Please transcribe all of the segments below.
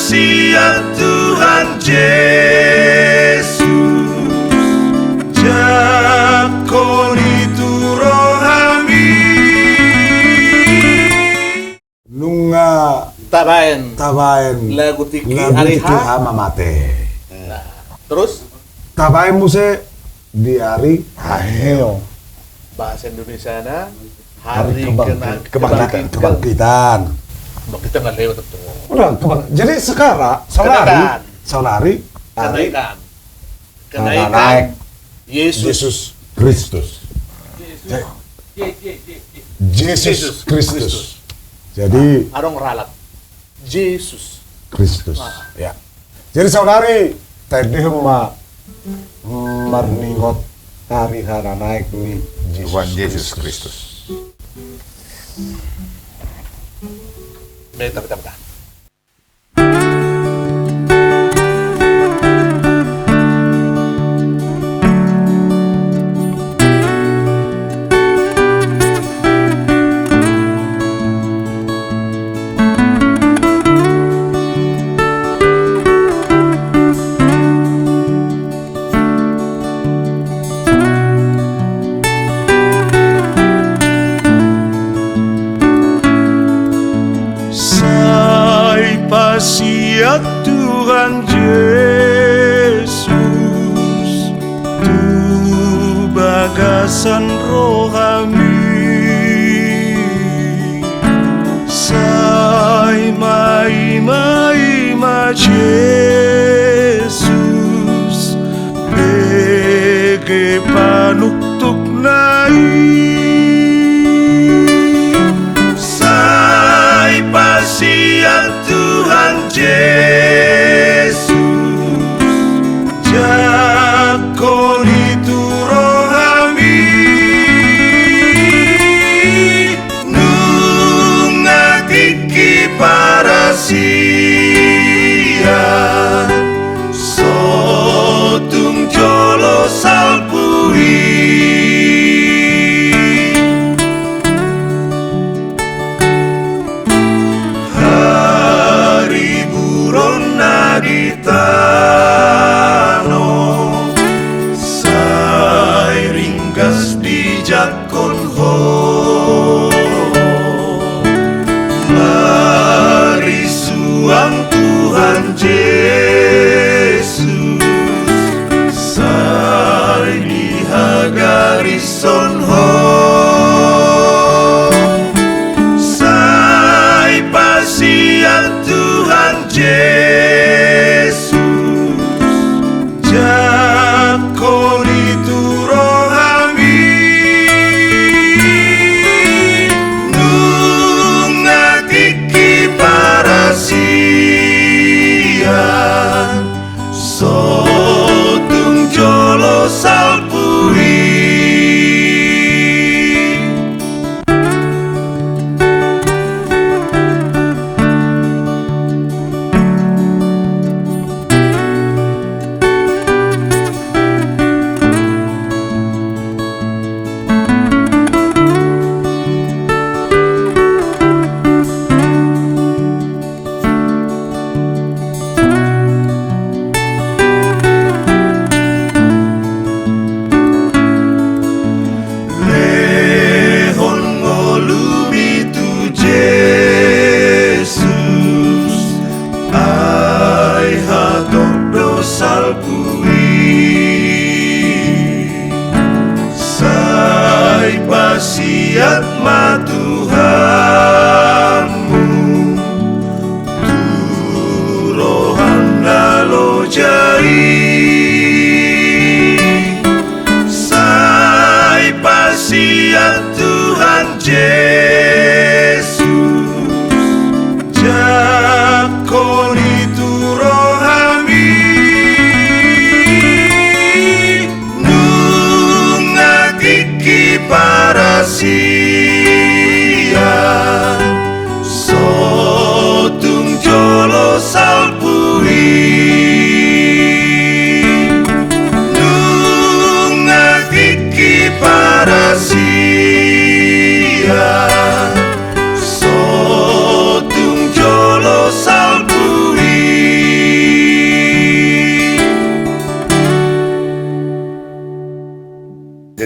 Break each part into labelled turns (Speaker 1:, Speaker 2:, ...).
Speaker 1: pasiat Tuhan Yesus, jakoni turohami
Speaker 2: nunga
Speaker 3: Tabaen
Speaker 2: lagu
Speaker 3: tiki
Speaker 2: ha mamate.
Speaker 3: Nah, terus
Speaker 2: Tabaen muse di hari haheo,
Speaker 3: bahasa Indonesia na
Speaker 2: hari
Speaker 3: hari
Speaker 2: kebangkitan.
Speaker 3: Kita nggak lewat itu.
Speaker 2: Udah, jadi sekarang saudari hari
Speaker 3: Kenaikan Yesus
Speaker 2: Kristus. Yesus Kristus. Jadi
Speaker 3: Arong ralat Yesus
Speaker 2: Kristus. Ya. Jadi saudari tadi marningot hari naik ni
Speaker 4: Tuhan Yesus Kristus.
Speaker 3: Bentar.
Speaker 1: Pasiat Tuhan Yesus, tu bagasan rohani, sai mai Yesus, bege panuktuk nai, sai pasiat Tuhan Yesus, jakoni turohami, nungatiki parasia, sotung jolo salpui. Nagitano sai ringkas di jakon ho, mari suang Tuhan Yesus, sai di hagarison ho, sai pasiat Tuhan Yesus, jakoni turohami, nungatiki parasia, sotung jolo salpui.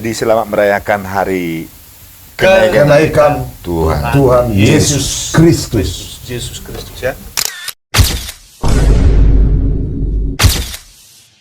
Speaker 4: Jadi selamat merayakan hari
Speaker 2: Kenaikan
Speaker 4: Tuhan.
Speaker 2: Tuhan Yesus Kristus.
Speaker 3: Yesus Kristus ya.